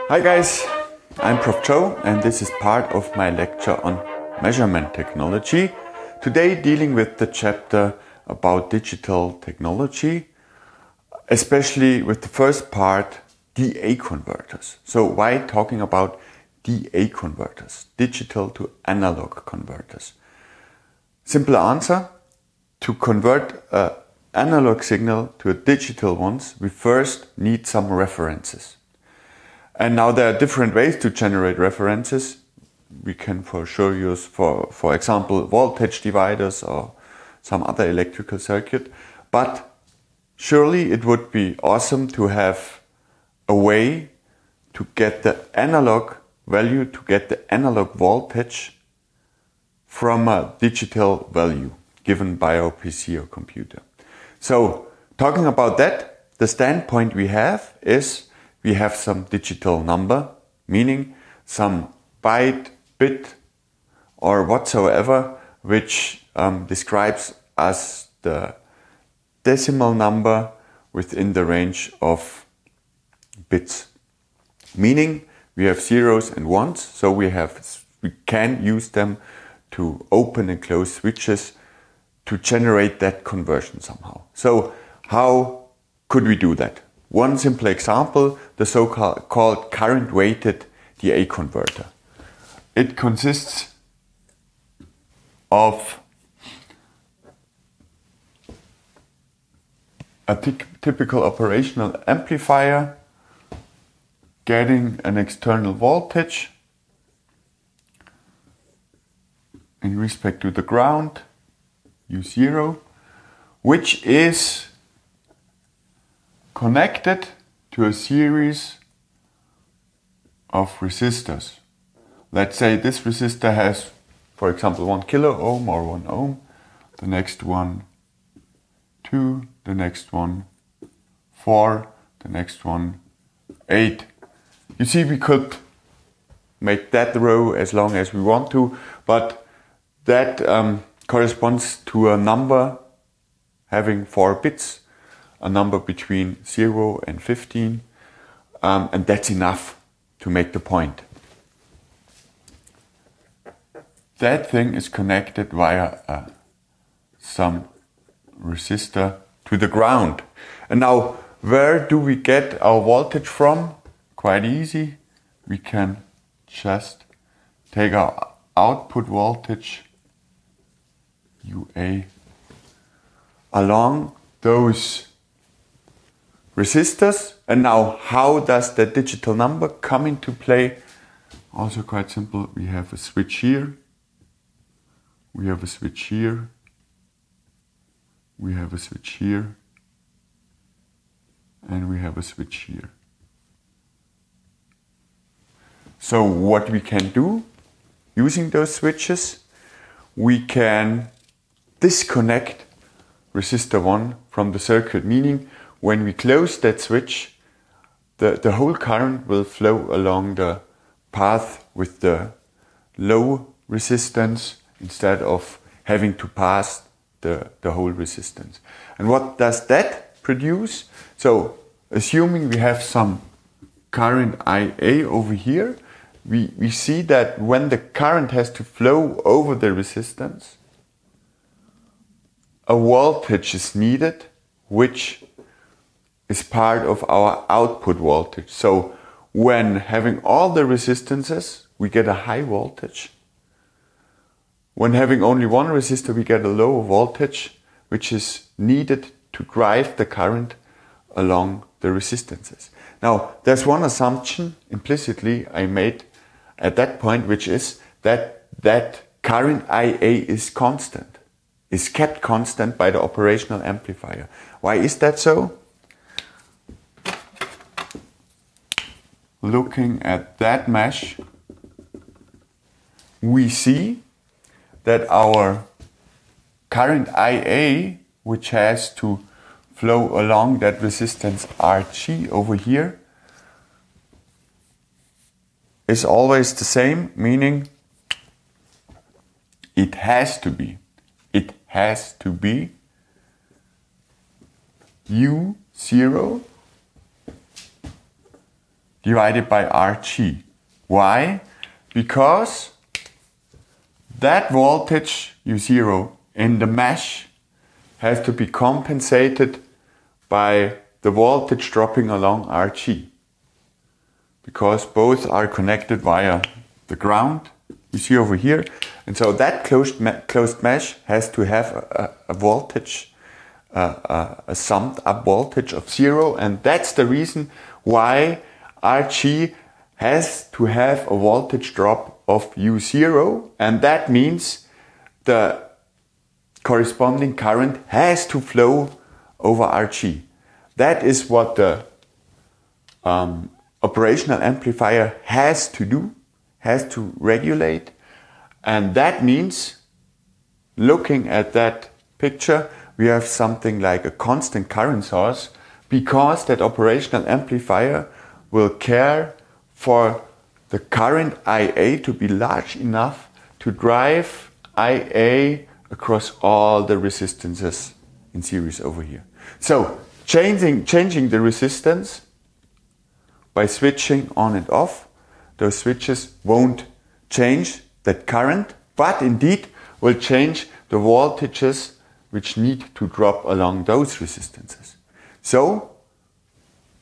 Hi guys, I'm Prof Joe and this is part of my lecture on measurement technology. Today dealing with the chapter about digital technology, especially with the first part, DA converters. So why talking about DA converters, digital to analog converters? Simple answer, to convert an analog signal to a digital one, we first need some references. And now there are different ways to generate references. We can for sure use, for example, voltage dividers or some other electrical circuit. But surely it would be awesome to have a way to get the analog value, to get the analog voltage from a digital value given by our PC or computer. So talking about that, the standpoint we have is we have some digital number, meaning some byte, bit, or whatsoever, which describes as the decimal number within the range of bits. Meaning we have zeros and ones, so we can use them to open and close switches to generate that conversion somehow. So how could we do that? One simple example, the so-called current-weighted DA converter. It consists of a typical operational amplifier getting an external voltage in respect to the ground, U0, which is connected to a series of resistors. Let's say this resistor has, for example, 1 kilo ohm or 1 ohm, the next one 2, the next one 4, the next one 8. You see, we could make that row as long as we want to, but that corresponds to a number having 4 bits, a number between 0 and 15, and that's enough to make the point. That thing is connected via some resistor to the ground. And now, where do we get our voltage from? Quite easy. We can just take our output voltage, UA, along those resistors. And now how does the digital number come into play? Also quite simple. We have a switch here, we have a switch here, we have a switch here, and we have a switch here. So what we can do using those switches, we can disconnect resistor 1 from the circuit, meaning when we close that switch, the whole current will flow along the path with the low resistance instead of having to pass the whole resistance. And what does that produce? So assuming we have some current IA over here, we see that when the current has to flow over the resistance, a voltage is needed, which is part of our output voltage. So when having all the resistances, we get a high voltage. When having only one resistor, we get a lower voltage, which is needed to drive the current along the resistances. Now, there's one assumption implicitly I made at that point, which is that current IA is constant, is kept constant by the operational amplifier. Why is that so? Looking at that mesh, we see that our current IA, which has to flow along that resistance RG over here, is always the same, meaning it has to be U0 divided by RG. Why? Because that voltage U0 in the mesh has to be compensated by the voltage dropping along RG, because both are connected via the ground you see over here, and so that closed mesh has to have a voltage, a summed up voltage of 0, and that's the reason why RG has to have a voltage drop of U0, and that means the corresponding current has to flow over RG. That is what the operational amplifier has to do, has to regulate, and that means, looking at that picture, we have something like a constant current source, because that operational amplifier will care for the current IA to be large enough to drive IA across all the resistances in series over here. So changing the resistance by switching on and off, those switches won't change that current, but indeed will change the voltages which need to drop along those resistances. So,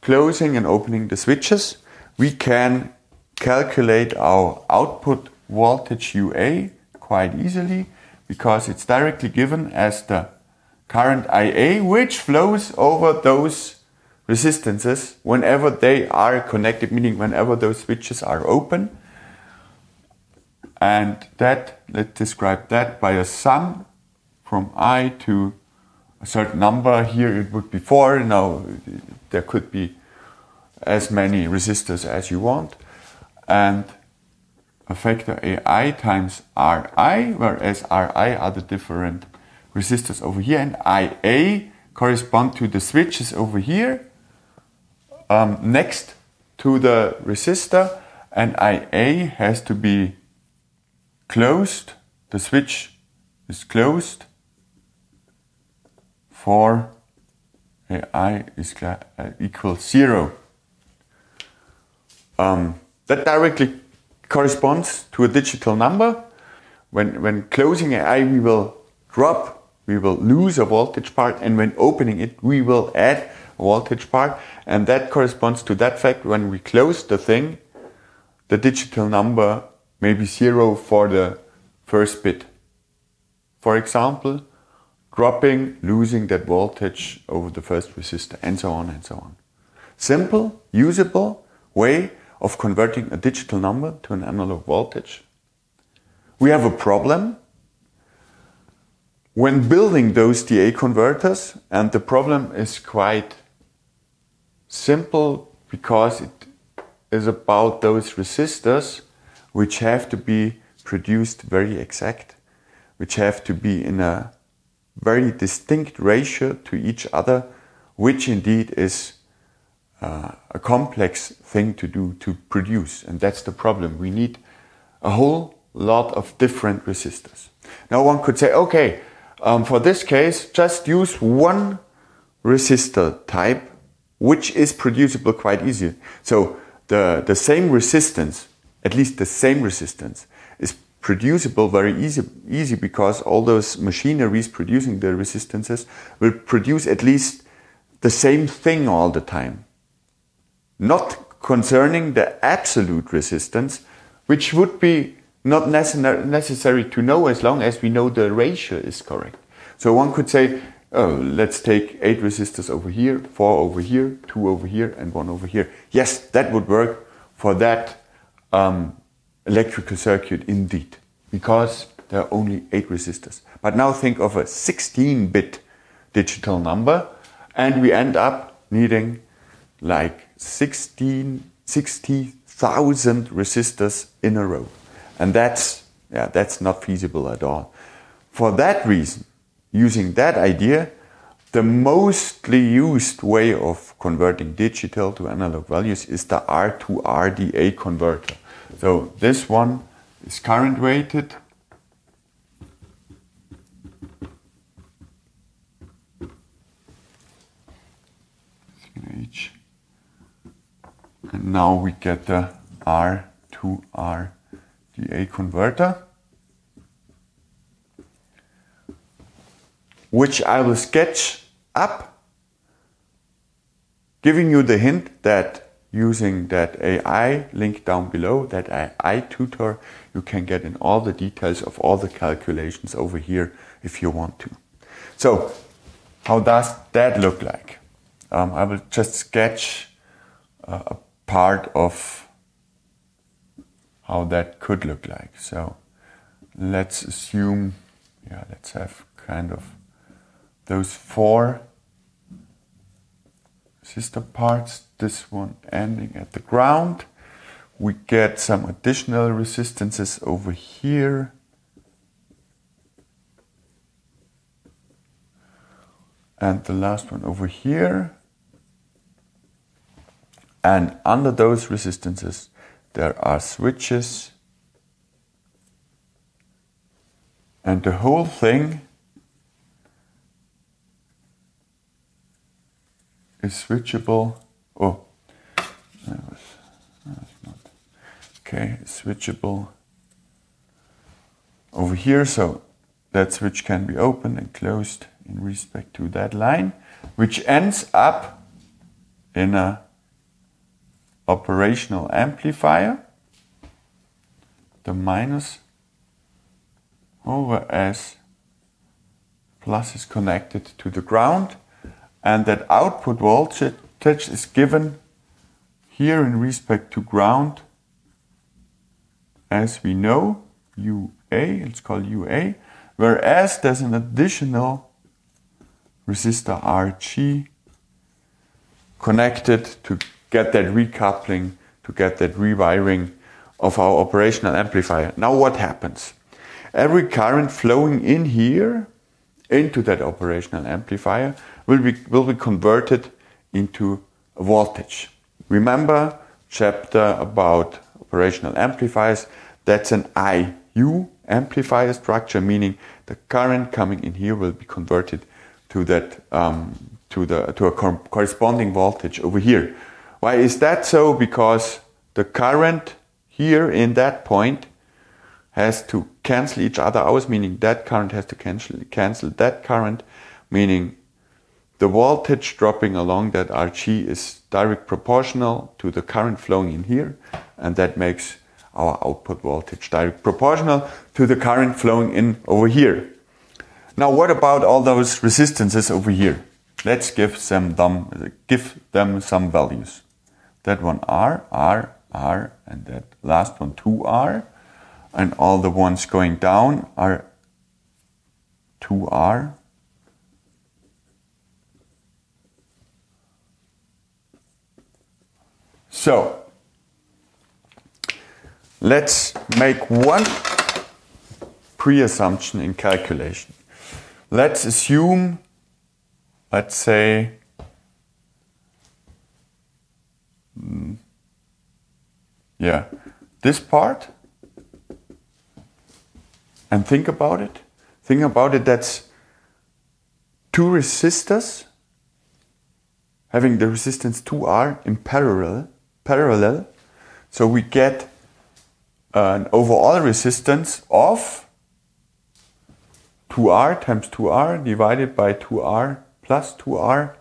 closing and opening the switches, we can calculate our output voltage UA quite easily, because it's directly given as the current IA, which flows over those resistances whenever they are connected, meaning whenever those switches are open. And that, let's describe that by a sum from I to a certain number. Here it would be 4. Now there could be as many resistors as you want. And a factor AI times Ri, whereas Ri are the different resistors over here, and IA correspond to the switches over here next to the resistor, and IA has to be closed, the switch is closed for AI is equals 0. That directly corresponds to a digital number. When closing AI, we will lose a voltage part, and when opening it, we will add a voltage part, and that corresponds to that fact. When we close the thing, the digital number may be 0 for the first bit. For example, losing that voltage over the first resistor, and so on and so on. Simple, usable way of converting a digital number to an analog voltage. We have a problem when building those DA converters, and the problem is quite simple, because it is about those resistors which have to be produced very exact, which have to be in a very distinct ratio to each other, which indeed is a complex thing to do, to produce, and that's the problem. We need a whole lot of different resistors. Now one could say, okay, for this case, just use one resistor type, which is producible quite easily. So the same resistance, at least the same resistance, is producible very easy, because all those machineries producing the resistances will produce at least the same thing all the time. Not concerning the absolute resistance, which would be not necessary to know as long as we know the ratio is correct. So one could say, oh, let's take 8 resistors over here, 4 over here, 2 over here, and 1 over here. Yes, that would work for that electrical circuit indeed, because there are only 8 resistors. But now think of a 16-bit digital number, and we end up needing like 60,000 resistors in a row. And that's not feasible at all. For that reason, using that idea, the mostly used way of converting digital to analog values is the R2R DA converter. So this one is current rated. And now we get the R to RDA converter, which I will sketch up, giving you the hint that using that AI link down below, that AI-Tutor, you can get in all the details of all the calculations over here if you want to. So, how does that look like? I will just sketch a part of how that could look like. So, let's assume, let's have kind of those 4 resistor parts, this one ending at the ground. We get some additional resistances over here. And the last one over here. And under those resistances, there are switches. And the whole thing is switchable. Oh, that's not. Okay, switchable over here. So that switch can be opened and closed in respect to that line, which ends up in a operational amplifier. The minus over as plus is connected to the ground, and that output voltage is given here in respect to ground, as we know, UA, let's call UA, whereas there's an additional resistor RG connected to get that recoupling, to get that rewiring of our operational amplifier. Now what happens? Every current flowing in here into that operational amplifier will be converted into a voltage. Remember chapter about operational amplifiers, that's an IU amplifier structure, meaning the current coming in here will be converted to that to a corresponding voltage over here. Why is that so? Because the current here in that point has to cancel each other out, meaning that current has to cancel that current, meaning the voltage dropping along that RG is direct proportional to the current flowing in here, and that makes our output voltage direct proportional to the current flowing in over here. Now what about all those resistances over here? Let's give them some values. That one R, and that last one 2R, and all the ones going down are 2R. So, let's make one pre-assumption in calculation. Let's assume, let's say, this part, and think about it. Think about it, that's 2 resistors having the resistance 2R in parallel. So we get an overall resistance of 2R times 2R divided by 2R plus 2R,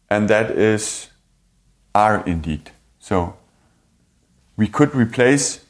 and that is R indeed. So we could replace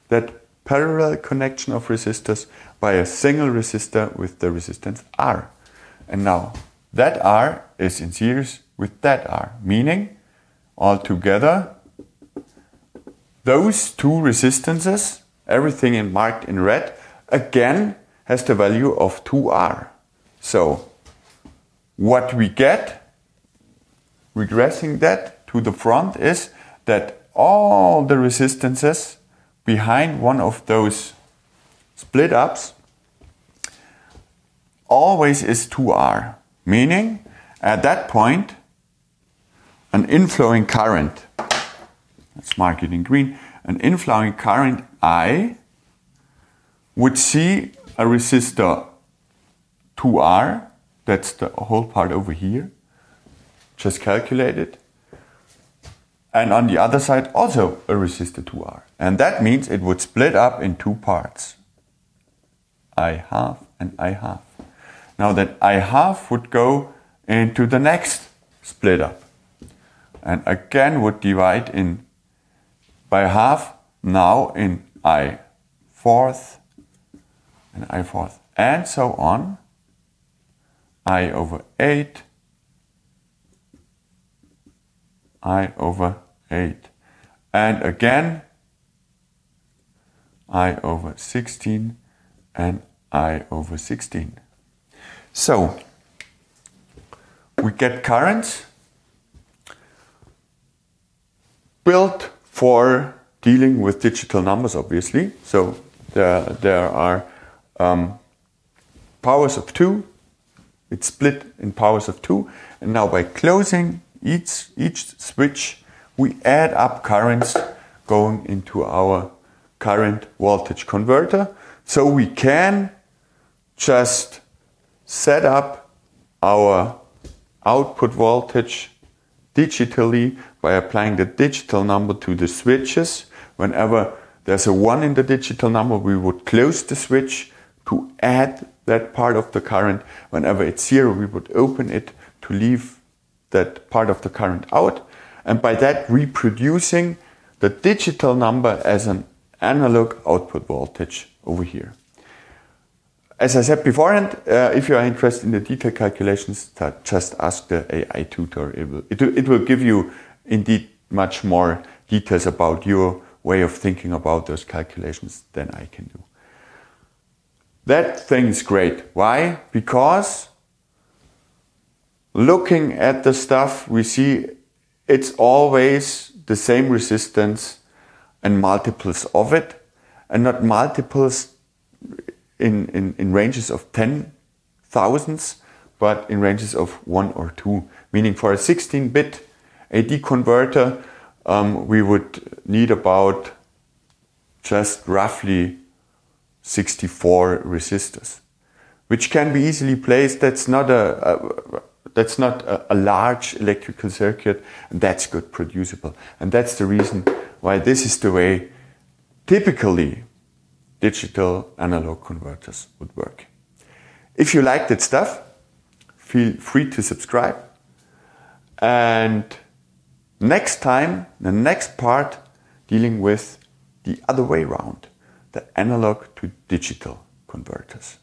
that parallel connection of resistors by a single resistor with the resistance R. And now that R is in series with that R, meaning altogether those 2 resistances, everything marked in red, again has the value of 2R. So what we get, regressing that to the front, is that all the resistances behind one of those split ups always is 2R, meaning at that point an inflowing current, let's mark it in green, an inflowing current I would see a resistor 2R, that's the whole part over here, just calculate it, And on the other side, also a resistor 2R. And that means it would split up in two parts. I half and I half. Now that I half would go into the next split up. And again would divide in by half, now in I fourth and I fourth. And so on. I over 8. I over 8. And again, I over 16 and I over 16. So, we get currents built for dealing with digital numbers, obviously. So, there are powers of 2. It's split in powers of 2. And now by closing each switch, we add up currents going into our current voltage converter. So we can just set up our output voltage digitally by applying the digital number to the switches. Whenever there's a 1 in the digital number, we would close the switch to add that part of the current. Whenever it's 0, we would open it to leave that part of the current out. And by that, reproducing the digital number as an analog output voltage over here. As I said beforehand, if you are interested in the detailed calculations, just ask the AI tutor. It will give you indeed much more details about your way of thinking about those calculations than I can do. That thing is great. Why? Because looking at the stuff, we see it's always the same resistance and multiples of it, and not multiples in ranges of 10,000s, but in ranges of 1 or 2. Meaning for a 16-bit AD converter, we would need about just roughly 64 resistors, which can be easily placed. That's not a large electrical circuit, and that's good producible. And that's the reason why this is the way typically digital analog converters would work. If you like that stuff, feel free to subscribe. And next time, the next part, dealing with the other way around, the analog to digital converters.